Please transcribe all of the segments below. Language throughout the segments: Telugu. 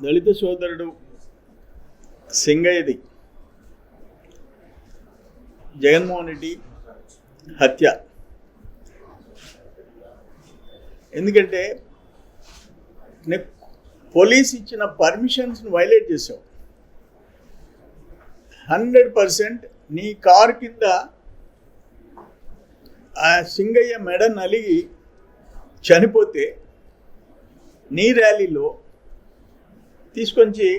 దళిత సోదరుడు సింగయ్యది జగన్మోహన్ రెడ్డి హత్య. ఎందుకంటే పోలీస్ ఇచ్చిన పర్మిషన్స్ని వైలేట్ చేసావు. 100% నీ కారు కింద ఆ సింగయ్య మెడ నలిగి చనిపోతే నీ ర్యాలీలో తీసుకొచ్చి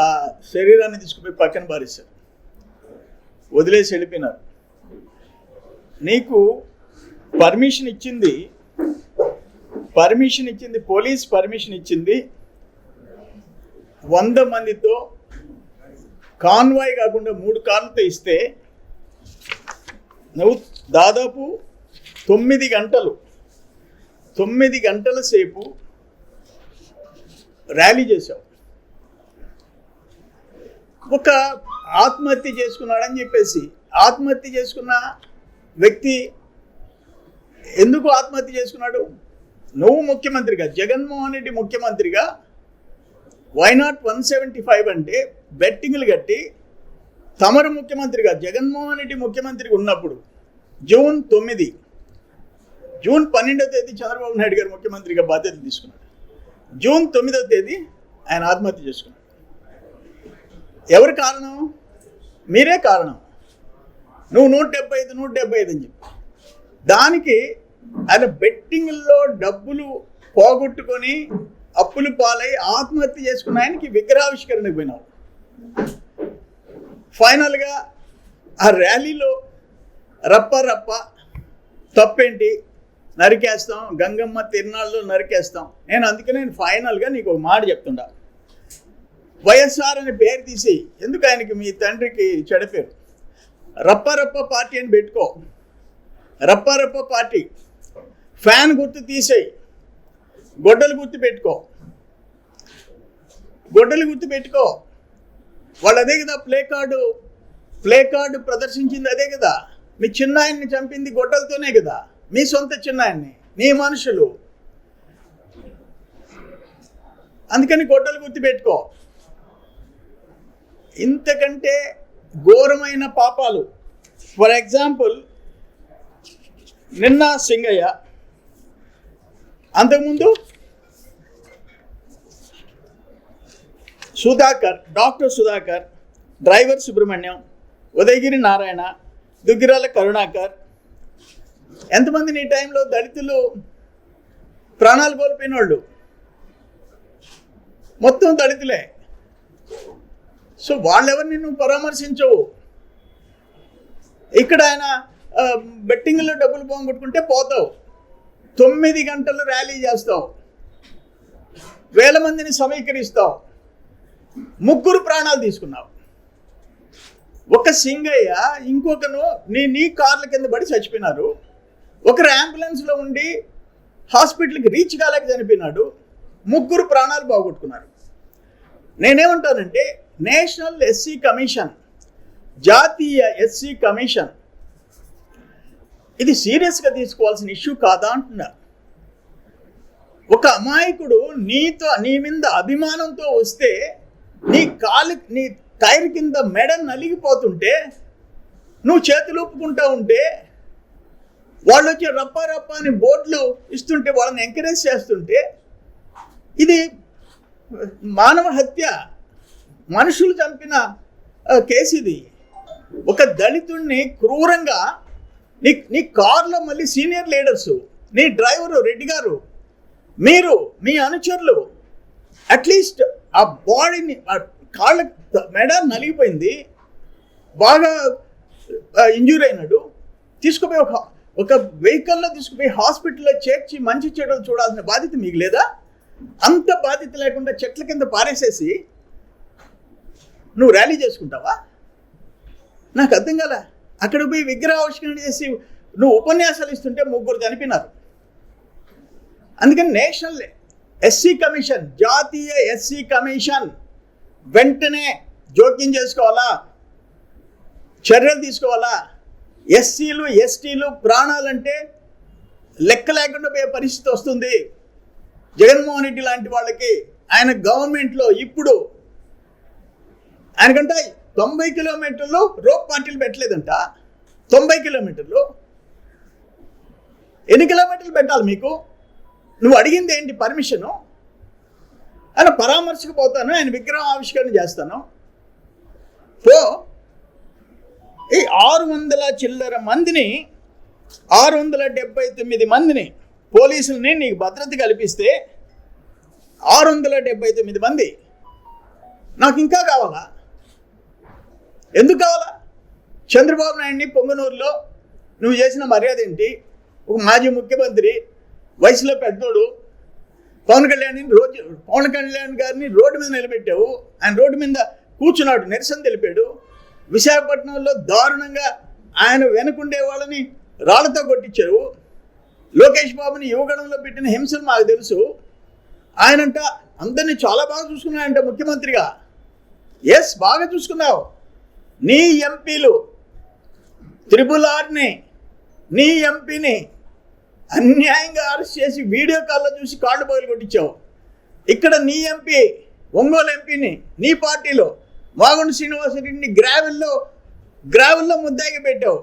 ఆ శరీరాన్ని తీసుకుపోయి పక్కన పారేశారు, వదిలేసి వెళ్ళిపోయినారు. నీకు పర్మిషన్ ఇచ్చింది పోలీస్ పర్మిషన్ ఇచ్చింది 100 మందితో కాన్వాయ్ కాకుండా 3 కార్లతో ఇస్తే నువ్వు దాదాపు 9 గంటల సేపు ర్యాలీ చేశావు. ఒక ఆత్మహత్య చేసుకున్నాడని చెప్పేసి, ఆత్మహత్య చేసుకున్న వ్యక్తి ఎందుకు ఆత్మహత్య చేసుకున్నాడు? నువ్వు ముఖ్యమంత్రిగా, జగన్మోహన్ రెడ్డి ముఖ్యమంత్రిగా వై నాట్ 175 అంటే బెట్టింగ్లు కట్టి తమరు ముఖ్యమంత్రిగా, జగన్మోహన్ రెడ్డి ముఖ్యమంత్రిగా ఉన్నప్పుడు జూన్ 12వ తేదీ చంద్రబాబు నాయుడు గారు ముఖ్యమంత్రిగా బాధ్యతలు తీసుకున్నాడు. జూన్ 9వ తేదీ ఆయన ఆత్మహత్య చేసుకున్నాడు. ఎవరి కారణం? మీరే కారణం. నువ్వు 175 అని చెప్పి దానికి ఆయన బెట్టింగ్లో డబ్బులు పోగొట్టుకొని అప్పులు పాలై ఆత్మహత్య చేసుకున్న ఆయనకి విగ్రహావిష్కరణకు పోయినావు. ఫైనల్గా ఆ ర్యాలీలో రప్ప తప్పేంటి, నరికేస్తాం, గంగమ్మ తిరునాళ్ళలో నరికేస్తాం. అందుకనే ఫైనల్గా నీకు ఒక మాట చెప్తుండా, వైఎస్ఆర్ అనే పేరు తీసి, ఎందుకు ఆయనకి మీ తండ్రికి చెడపేరు, రప్ప పార్టీ అని పెట్టుకో. రప్ప పార్టీ ఫ్యాన్ గుర్తు తీసేయి, గొడ్డలు గుర్తు పెట్టుకో. వాళ్ళు అదే కదా ప్లే కార్డు ప్రదర్శించింది అదే కదా. మీ చిన్నాయన్ని చంపింది గొడ్డలతోనే కదా, మీ సొంత చిన్నాయన్ని, నీ మనుషులు. అందుకని గొడ్డలు గుర్తుపెట్టుకో. ఇంతకంటే ఘోరమైన పాపాలు, ఫర్ ఎగ్జాంపుల్ నిన్న సింగయ్య, అంతకుముందు డాక్టర్ సుధాకర్, డ్రైవర్ సుబ్రహ్మణ్యం, ఉదయగిరి నారాయణ, దుగ్గిరాల కరుణాకర్, ఎంతమంది నీ టైంలో దళితులు ప్రాణాలు కోల్పోయిన వాళ్ళు మొత్తం దళితులే. సో వాళ్ళెవరిని నువ్వు పరామర్శించవు. ఇక్కడ ఆయన బెట్టింగ్లో డబ్బులు పోగొట్టుకుంటే పోతావు, 9 గంటలు ర్యాలీ చేస్తావు, 1000 మందిని సమీకరిస్తావు, 3 ప్రాణాలు తీసుకున్నావు. ఒక సింగయ్య, ఇంకొకను నీ కార్ల కింద పడి చచ్చిపోయినారు, ఒకరు అంబులెన్స్లో ఉండి హాస్పిటల్కి రీచ్ కాలేక చనిపోయినాడు, 3 ప్రాణాలు బాగొట్టుకున్నారు. నేనేమంటానంటే నేషనల్ ఎస్సీ కమిషన్, జాతీయ ఎస్సీ కమిషన్ ఇది సీరియస్గా తీసుకోవాల్సిన ఇష్యూ కాదా అంటున్నా. ఒక అమాయకుడు నీ మీద అభిమానంతో వస్తే, నీ టైర్ కింద మెడ నలిగిపోతుంటే నువ్వు చేతులు ఊపుకుంటూ ఉంటే, వాళ్ళు వచ్చి రప్ప అని బోర్డులు ఇస్తుంటే, వాళ్ళని ఎంకరేజ్ చేస్తుంటే, ఇది మానవ హత్య, మనుషులు చంపిన కేసు ఇది. ఒక దళితుడిని క్రూరంగా నీ కార్లో, మళ్ళీ సీనియర్ లీడర్సు, నీ డ్రైవరు రెడ్డి గారు, మీరు మీ అనుచరులు, అట్లీస్ట్ ఆ బాడీని, కాళ్ళ మెడ నలిగిపోయింది, బాగా ఇంజూరీ అయినాడు, తీసుకుపోయి ఒక వెహికల్లో తీసుకుపోయి హాస్పిటల్లో చేర్చి మంచి చెడులు చూడాల్సిన బాధ్యత మీకు లేదా? అంత బాధ్యత లేకుండా చెట్ల కింద పారేసేసి నువ్వు ర్యాలీ చేసుకుంటావా? నాకు అర్థం కాలే. అక్కడ పోయి విగ్రహావిష్కరణ చేసి నువ్వు ఉపన్యాసాలు ఇస్తుంటే 3 చనిపోయినారు. అందుకని నేషనల్ ఎస్సీ కమిషన్, జాతీయ ఎస్సీ కమిషన్ వెంటనే జోక్యం చేసుకోవాలా, చర్యలు తీసుకోవాలా. ఎస్సీలు ఎస్టీలు ప్రాణాలంటే లెక్క లేకుండా పోయే పరిస్థితి వస్తుంది. జగన్మోహన్ రెడ్డి లాంటి వాళ్ళకి ఆయన గవర్నమెంట్లో ఇప్పుడు ఆయనకంట 90 కిలోమీటర్లు రోప్ పార్టీలు పెట్టలేదంట. 90 కిలోమీటర్లు. ఎన్ని కిలోమీటర్లు పెట్టాలి మీకు? నువ్వు అడిగింది ఏంటి? పర్మిషను. ఆయన పరామర్శకు పోతాను, ఆయన విగ్రహం ఆవిష్కరణ చేస్తాను. పో. ఈ 600 చిల్లర మందిని, 679 మందిని పోలీసుల్ని నీకు భద్రత కల్పిస్తే 679 మంది నాకు ఇంకా కావాలా? ఎందుకు కావాలా? చంద్రబాబు నాయుడిని పొంగనూరులో నువ్వు చేసిన మర్యాద ఏంటి? ఒక మాజీ ముఖ్యమంత్రి, వయసులో పెద్దోడు, పవన్ కళ్యాణ్ గారిని రోడ్డు మీద నిలబెట్టావు. ఆయన రోడ్డు మీద కూర్చున్నాడు, నిరసన తెలిపాడు. విశాఖపట్నంలో దారుణంగా ఆయన వెనుకుండే వాళ్ళని రాళ్లతో కొట్టించారు. లోకేష్ బాబుని యువగణంలో పెట్టిన హింసలు మాకు తెలుసు. ఆయనంట అందరినీ చాలా బాగా చూసుకున్నాడంట ముఖ్యమంత్రిగా. ఎస్, బాగా చూసుకున్నావు. నీ ఎంపీలు RRRని, నీ ఎంపీని అన్యాయంగా అరెస్ట్ చేసి వీడియో కాల్లో చూసి కాళ్ళు పగలు కొట్టించావు. ఇక్కడ నీ ఎంపీ, ఒంగోలు ఎంపీని నీ పార్టీలో మాగుంట శ్రీనివాసరెడ్డిని గ్రావెల్లో ముద్దాయిగా పెట్టావు.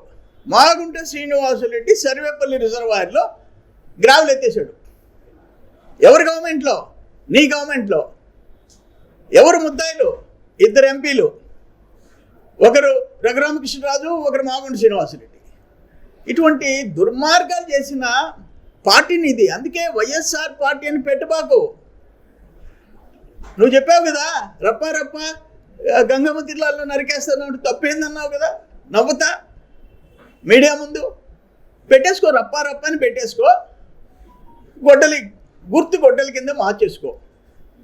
మాగుంట శ్రీనివాసరెడ్డి సర్వేపల్లి రిజర్వాయర్లో గ్రావెల్ ఎత్తేసాడు. ఎవరి గవర్నమెంట్లో? నీ గవర్నమెంట్లో. ఎవరు ముద్దాయిలు? 2 ఎంపీలు. ఒకరు రఘురామకృష్ణరాజు, ఒకరు మాగుంట శ్రీనివాసరెడ్డి. ఇటువంటి దుర్మార్గాలు చేసిన పార్టీని ఇది. అందుకే వైఎస్ఆర్ పార్టీ అని పెట్టబాకు. నువ్వు చెప్పావు కదా, రప్ప గంగమ్మ తిరునాళ్ళలో నరికేస్తాను, తప్పేందన్నావు కదా, నవ్వుతా మీడియా ముందు. పెట్టేసుకో, రప్ప అని పెట్టేసుకో, గొడ్డలి కింద మార్చేసుకో.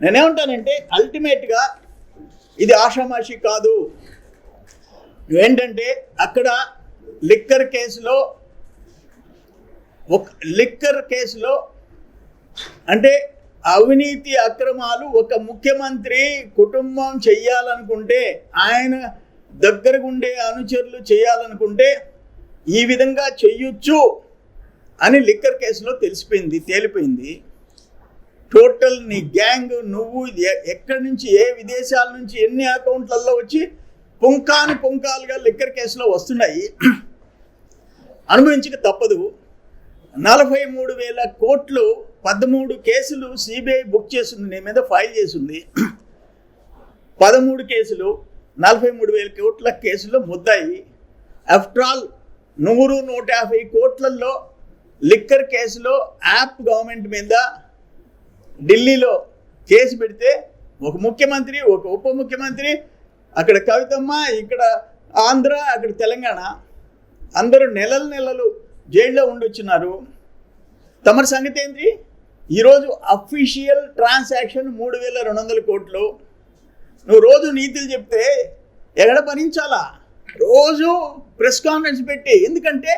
నేనేమంటానంటే అల్టిమేట్గా ఇది ఆషామాషి కాదు. ఏంటంటే అక్కడ లిక్కర్ కేసులో అంటే అవినీతి అక్రమాలు ఒక ముఖ్యమంత్రి కుటుంబం చెయ్యాలనుకుంటే, ఆయన దగ్గరగుండే అనుచరులు చేయాలనుకుంటే ఈ విధంగా చెయ్యొచ్చు అని లిక్కర్ కేసులో తేలిపోయింది. టోటల్ నీ గ్యాంగ్, నువ్వు ఎక్కడి నుంచి, ఏ విదేశాల నుంచి ఎన్ని అకౌంట్లలో వచ్చి పుంకాలుగా లిక్కర్ కేసులో వస్తున్నాయి. అనుభవించక తప్పదు. 43,000 కోట్లు, 13 కేసులు సిబిఐ బుక్ చేసింది, నీ మీద ఫైల్ చేసింది. 13 కేసులు, 43,000 కోట్ల కేసులో ముద్దాయి. ఆఫ్టర్ ఆల్ 150 కోట్లలో లిక్కర్ కేసులో యాప్ గవర్నమెంట్ మీద ఢిల్లీలో కేసు పెడితే ఒక ముఖ్యమంత్రి, ఒక ఉప ముఖ్యమంత్రి, అక్కడ కవితమ్మ, ఇక్కడ ఆంధ్ర, అక్కడ తెలంగాణ, అందరూ నెలలు జైల్లో ఉండొచ్చున్నారు. తమరి సంగతి ఏంటి? ఈరోజు అఫీషియల్ ట్రాన్సాక్షన్ 3,200 కోట్లు. నువ్వు రోజు నీతులు చెప్తే ఎక్కడ భరించాలా? రోజు ప్రెస్ కాన్ఫరెన్స్ పెట్టి. ఎందుకంటే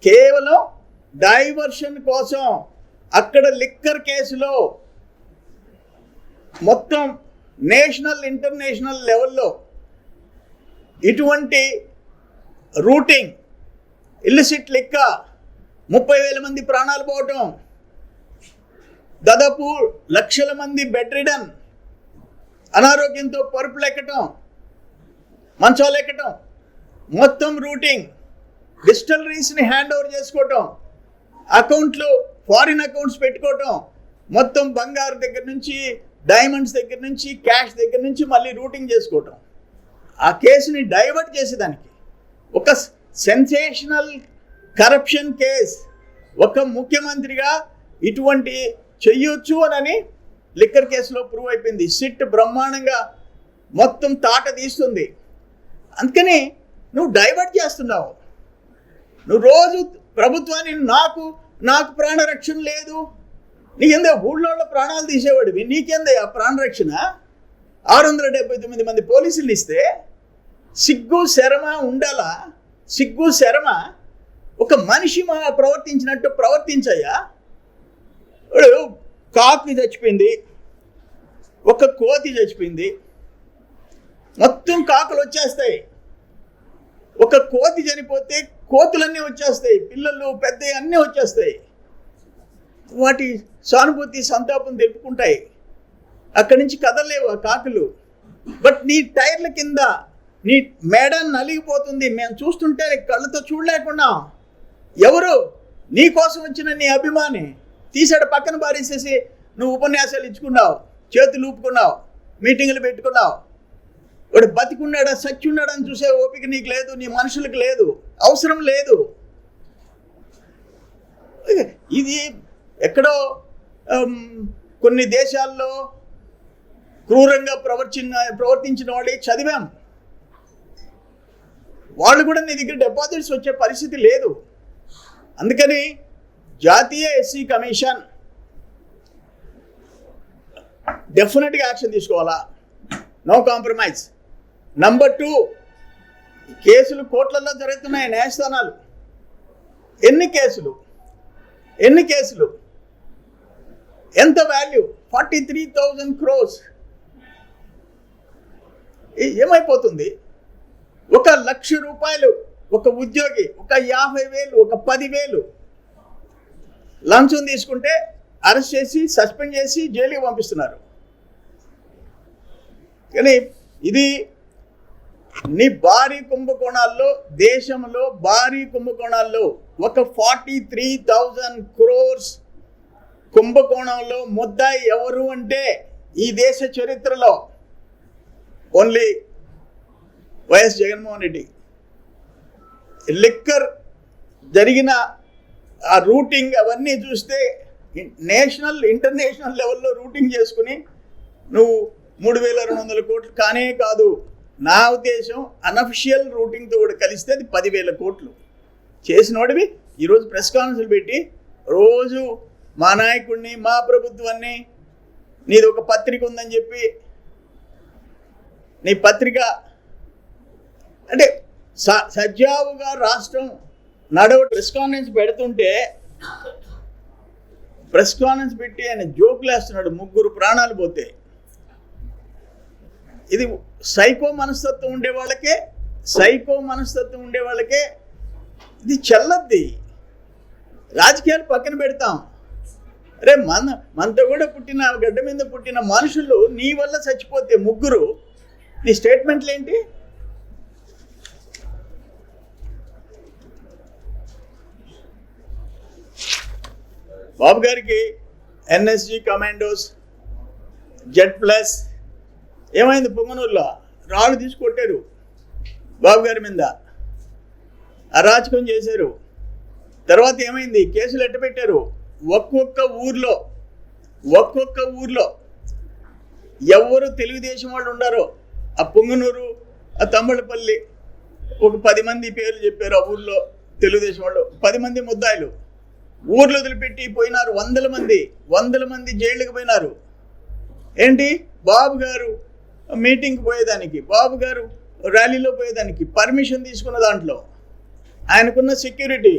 కేవలం డైవర్షన్ కోసం. అక్కడ లిక్కర్ కేసులో మొత్తం నేషనల్ ఇంటర్నేషనల్ లెవెల్లో ఇటువంటి రూటింగ్, ఇల్లిసిట్ లిక్కర్, 30,000 మంది ప్రాణాలు పోవటం, దాదాపు లక్షల మంది బెడ్ రిడన్, అనారోగ్యంతో పరుపులు ఎక్కటం, మంచాలు ఎక్కటం, మొత్తం రూటింగ్, డిస్టిలరీస్ని హ్యాండ్ ఓవర్ చేసుకోవటం, అకౌంట్లు, ఫారిన్ అకౌంట్స్ పెట్టుకోవటం, మొత్తం బంగారు దగ్గర నుంచి, డైమండ్స్ దగ్గర నుంచి, క్యాష్ దగ్గర నుంచి మళ్ళీ రూటింగ్ చేసుకోవటం. ఆ కేసుని డైవర్ట్ చేసేదానికి ఒక సెన్సేషనల్ కరప్షన్ కేస్, ఒక ముఖ్యమంత్రిగా ఇటువంటి చెయ్యొచ్చు అని లిక్కర్ కేసులో ప్రూవ్ అయిపోయింది. సిట్ బ్రహ్మాండంగా మొత్తం తాట తీస్తుంది. అందుకని నువ్వు డైవర్ట్ చేస్తున్నావు. నువ్వు రోజు ప్రభుత్వాన్ని నాకు ప్రాణరక్షణ లేదు, నీకేందే ఊళ్ళో ప్రాణాలు తీసేవాడివి, నీకేందే ఆ ప్రాణరక్షణ? 679 మంది పోలీసులు ఇస్తే సిగ్గు శరమ ఉండాలా? సిగ్గు శరమ ఒక మనిషి ప్రవర్తించినట్టు ప్రవర్తించయ్యా. కాకి చచ్చిపోయింది, ఒక కోతి చచ్చిపోయింది, మొత్తం కాకులు వచ్చేస్తాయి. ఒక కోతి చనిపోతే కోతులన్నీ వచ్చేస్తాయి, పిల్లలు పెద్ద అన్నీ వచ్చేస్తాయి. వాటి సానుభూతి సంతాపం తెలుపుకుంటాయి. అక్కడి నుంచి కదలలేవు ఆ కాకులు. బట్ నీ టైర్ల కింద నీ మెడ నలిగిపోతుంది. మేము చూస్తుంటే కళ్ళతో చూడలేకుండా ఎవరు నీ కోసం వచ్చిన నీ అభిమాని తీసాడు పక్కన పారేసేసి నువ్వు ఉపన్యాసాలు ఇచ్చుకున్నావు, చేతులు ఊపుకున్నావు, మీటింగులు పెట్టుకున్నావు. వాడు బతికున్నాడా సచ్చున్నాడా అని చూసే ఓపిక నీకు లేదు, నీ మనుషులకు లేదు, అవసరం లేదు. ఇది ఎక్కడో కొన్ని దేశాల్లో క్రూరంగా ప్రవర్తించిన వాళ్ళే చదివాం. వాళ్ళు కూడా నీ దగ్గర డిపాజిట్స్ వచ్చే పరిస్థితి లేదు. అందుకని జాతీయ ఎస్సీ కమిషన్ డెఫినెట్గా యాక్షన్ తీసుకోవాలా, నో కాంప్రమైజ్. నంబర్ 2, కేసులు కోట్లలో జరుగుతున్నాయి, న్యాయస్థానాలు. ఎన్ని కేసులు ఎంత వాల్యూ? 43,000 crores. ఏమైపోతుంది? 1,00,000 రూపాయలు ఒక ఉద్యోగి, ఒక 50,000, ఒక 10,000 లంచం తీసుకుంటే అరెస్ట్ చేసి సస్పెండ్ చేసి జైలుకి పంపిస్తున్నారు. కానీ ఇది నీ భారీ కుంభకోణాల్లో, దేశంలో భారీ కుంభకోణాల్లో ఒక 43,000 crores కుంభకోణంలో ముద్దాయి ఎవరు అంటే ఈ దేశ చరిత్రలో only YS Jaganmohan Reddy. Liquor జరిగిన ఆ రూటింగ్ అవన్నీ చూస్తే నేషనల్ ఇంటర్నేషనల్ లెవెల్లో రూటింగ్ చేసుకుని నువ్వు 3,200 కోట్లు కానే కాదు. నా ఉద్దేశం అనఫిషియల్ రూటింగ్తో కూడా కలిస్తే అది 10,000 కోట్లు చేసినోడివి ఈరోజు ప్రెస్ కాన్ఫరెన్స్ పెట్టి రోజు మా నాయకుడిని, మా ప్రభుత్వాన్ని, నీది ఒక పత్రిక ఉందని చెప్పి నీ పత్రిక అంటే సజావుగా రాష్ట్రం ప్రెస్ కాన్ఫరెన్స్ పెడుతుంటే ప్రెస్ కాన్ఫరెన్స్ పెట్టి ఆయన జోకులు వేస్తున్నాడు, 3 ప్రాణాలు పోతే. ఇది సైకో మనస్తత్వం ఉండే వాళ్ళకే ఇది చెల్లద్ది. రాజకీయాలు పక్కన పెడతాం. అరే మనతో కూడా పుట్టిన గడ్డ మీద పుట్టిన మనుషులు నీ వల్ల చచ్చిపోతే 3, నీ స్టేట్మెంట్లు ఏంటి? బాబు గారికి ఎన్ఎస్జి కమాండోస్, Z+ ఏమైంది? పొంగనూరులో రాళ్ళు తీసుకొట్టారు బాబు గారి మీద, అరాచకం చేశారు. తర్వాత ఏమైంది? కేసులు ఎట్టబెట్టారు. ఒక్కొక్క ఊర్లో ఎవరు తెలుగుదేశం వాళ్ళు ఉండారో, ఆ పొంగనూరు, ఆ తమ్మళ్ళపల్లి, ఒక 10 మంది పేర్లు చెప్పారు. ఆ ఊర్లో తెలుగుదేశం వాళ్ళు 10 మంది ముద్దాయిలు ఊర్లు వదిలిపెట్టి పోయినారు. 100 మంది జైళ్ళకి పోయినారు. ఏంటి? బాబు గారు మీటింగ్కి పోయేదానికి, బాబు గారు ర్యాలీలో పోయేదానికి పర్మిషన్ తీసుకున్న దాంట్లో ఆయనకున్న సెక్యూరిటీ.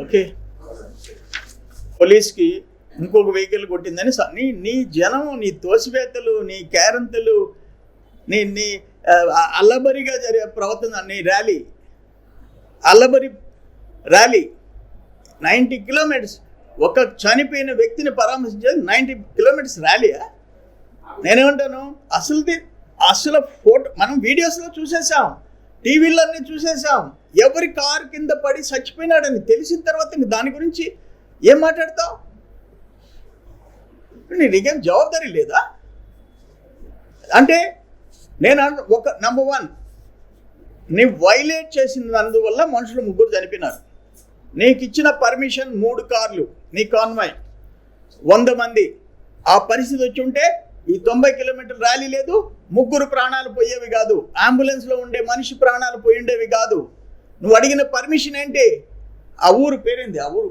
ఓకే, పోలీస్కి ఇంకొక వెహికల్ కొట్టిందని నీ జనం, నీ తోసివేత్తలు, నీ కేరంతలు, నీ అల్లబరిగా జరిగే ప్రవర్తన, నీ ర్యాలీ, అల్లబరి ర్యాలీ 90 కిలోమీటర్స్, ఒక చనిపోయిన వ్యక్తిని పరామర్శించేది 90 కిలోమీటర్స్ ర్యాలీయా? నేనేమంటాను, అసలు ఫోటో మనం వీడియోస్లో చూసేసాం, టీవీలన్నీ చూసేసాం. ఎవరి కారు కింద పడి చచ్చిపోయినాడని తెలిసిన తర్వాత దాని గురించి ఏం మాట్లాడతావు? నీకేం జవాబాదారీ లేదా? అంటే నేను ఒక నంబర్ 1, నీ వైలేట్ చేసినందువల్ల మనుషులు 3 చనిపోయినారు. నీకు ఇచ్చిన పర్మిషన్ 3 కార్లు, నీ కాన్వాయ్ 100 మంది. ఆ పరిస్థితి వచ్చి ఉంటే ఈ 90 కిలోమీటర్ల ర్యాలీ లేదు, 3 ప్రాణాలు పోయేవి కాదు, అంబులెన్స్లో ఉండే మనిషి ప్రాణాలు పోయిండేవి కాదు. నువ్వు అడిగిన పర్మిషన్ ఏంటి? ఆ ఊరు పేరేంది? ఆ ఊరు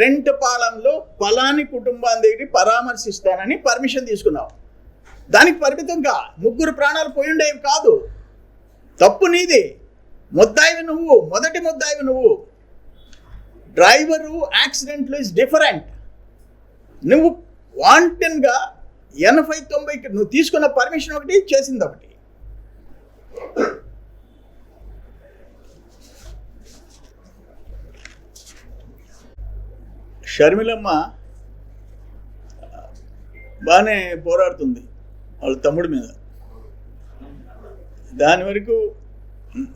రెంటపాళంలో పలాని కుటుంబాన్ని దగ్గర పరామర్శిస్తానని పర్మిషన్ తీసుకున్నావు. దానికి పరిమితంగా 3 ప్రాణాలు పోయిండేవి కాదు. తప్పు నీది. ముద్దాయివి నువ్వు, మొదటి ముద్దాయివి నువ్వు. డ్రైవరు యాక్సిడెంట్లు ఇస్ డిఫరెంట్. నువ్వు వాంటన్గా 80-90 నువ్వు తీసుకున్న పర్మిషన్ ఒకటి, చేసింది ఒకటి. షర్మిలమ్మ బాగానే పోరాడుతుంది వాళ్ళ తమ్ముడి మీద. దాని వరకు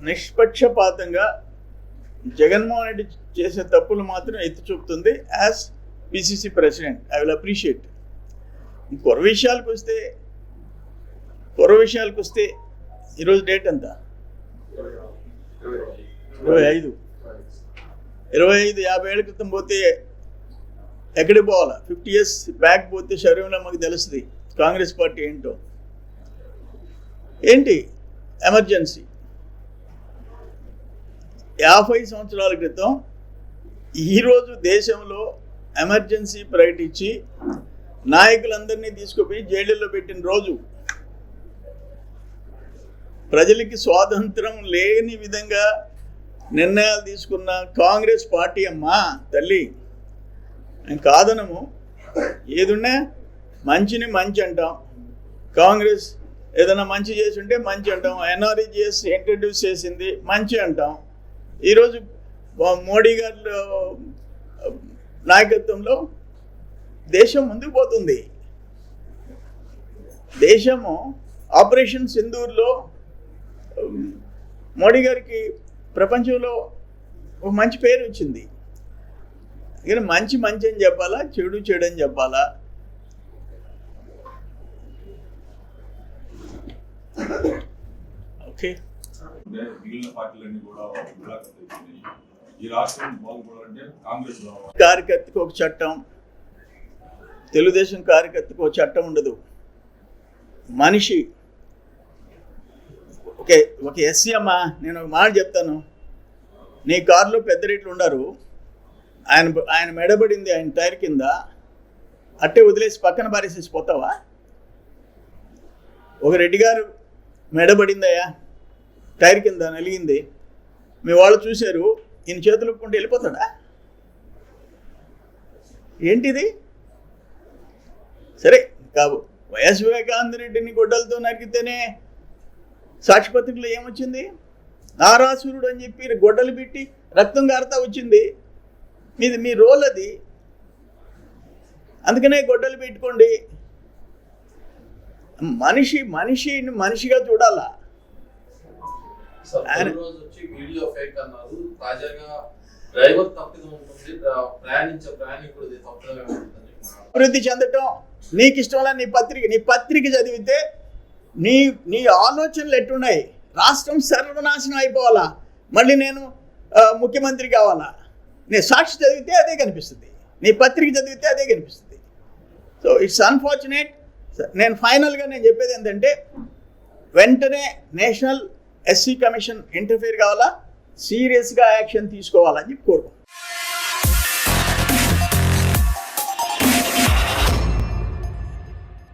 నిష్పక్షపాతంగా జగన్మోహన్ రెడ్డి చేసే తప్పులు మాత్రం ఎత్తి చూపుతుంది as PCC president. I will appreciate. పొర విషయాలకు వస్తే ఈరోజు డేట్ ఎంత? 25. 50 ఏళ్ల క్రితం పోతే ఎక్కడికి పోవాలా? 50 years బ్యాక్ పోతే షర్మిలమ్మకి తెలుస్తుంది కాంగ్రెస్ పార్టీ ఏంటో. ఏంటి ఎమర్జెన్సీ? 50 సంవత్సరాల క్రితం ఈరోజు దేశంలో ఎమర్జెన్సీ ప్రకటించి నాయకులందరినీ తీసుకుపోయి జైళ్ళల్లో పెట్టిన రోజు, ప్రజలకి స్వాతంత్రం లేని విధంగా నిర్ణయాలు తీసుకున్న కాంగ్రెస్ పార్టీ అమ్మా తల్లి. నేను కాదనము, ఏదున్నా మంచిని మంచి అంటాం. కాంగ్రెస్ ఏదైనా మంచి చేసి ఉంటే మంచి అంటాం. ఎన్ఆర్ఈజిఎస్ ఇంట్రడ్యూస్ చేసింది మంచి అంటాం. ఈరోజు మోడీ గారి నాయకత్వంలో దేశం ముందుకు పోతుంది. దేశము ఆపరేషన్ సింధూర్లో మోడీ గారికి ప్రపంచంలో ఒక మంచి పేరు వచ్చింది. కానీ మంచి మంచి అని చెప్పాలా, చెడు చెడు అని చెప్పాలా? ఓకే, కార్యకర్తకు ఒక చట్టం, తెలుగుదేశం కార్యకర్తకు ఒక చట్టం ఉండదు. మనిషి ఒక ఎస్సీ అమ్మా, నేను ఒక మాట చెప్తాను. నీ కారులో పెద్ద రేట్లు ఉండరు, ఆయన మెడబడింది ఆయన టైర్ కింద, అట్టే వదిలేసి పక్కన పారేసేసి పోతావా? ఒక రెడ్డి గారు మెడబడిందయ్యా, టైర్ కింద నలిగింది, మీ వాళ్ళు చూశారు, ఈయన చేతులు ఒప్పుకుంటే వెళ్ళిపోతాడా? ఏంటిది? సరే కావు, వైఎస్ వివేకానంద రెడ్డిని గొడ్డలతో నరికితేనే సాక్షిపత్రికలో ఏమొచ్చింది? నారాసురుడు అని చెప్పి గొడ్డలు పెట్టి రక్తం గారుతా వచ్చింది. మీ రోల్ అది. అందుకనే గొడ్డలు పెట్టుకోండి. మనిషిని మనిషిగా చూడాలా. అభివృద్ధి చెందటం నీకు ఇష్టంలా నీ పత్రిక చదివితే నీ ఆలోచనలు ఎట్టున్నాయి? రాష్ట్రం సర్వనాశనం అయిపోవాలా, మళ్ళీ నేను ముఖ్యమంత్రి కావాలా? నేను సాక్షి చదివితే అదే కనిపిస్తుంది, నీ పత్రిక చదివితే అదే కనిపిస్తుంది. So it's unfortunate. నేను ఫైనల్గా చెప్పేది ఏంటంటే, వెంటనే నేషనల్ ఎస్సీ కమిషన్ ఇంటర్ఫియర్ కావాలా, సీరియస్గా యాక్షన్ తీసుకోవాలని కోరుకుంటున్నాను.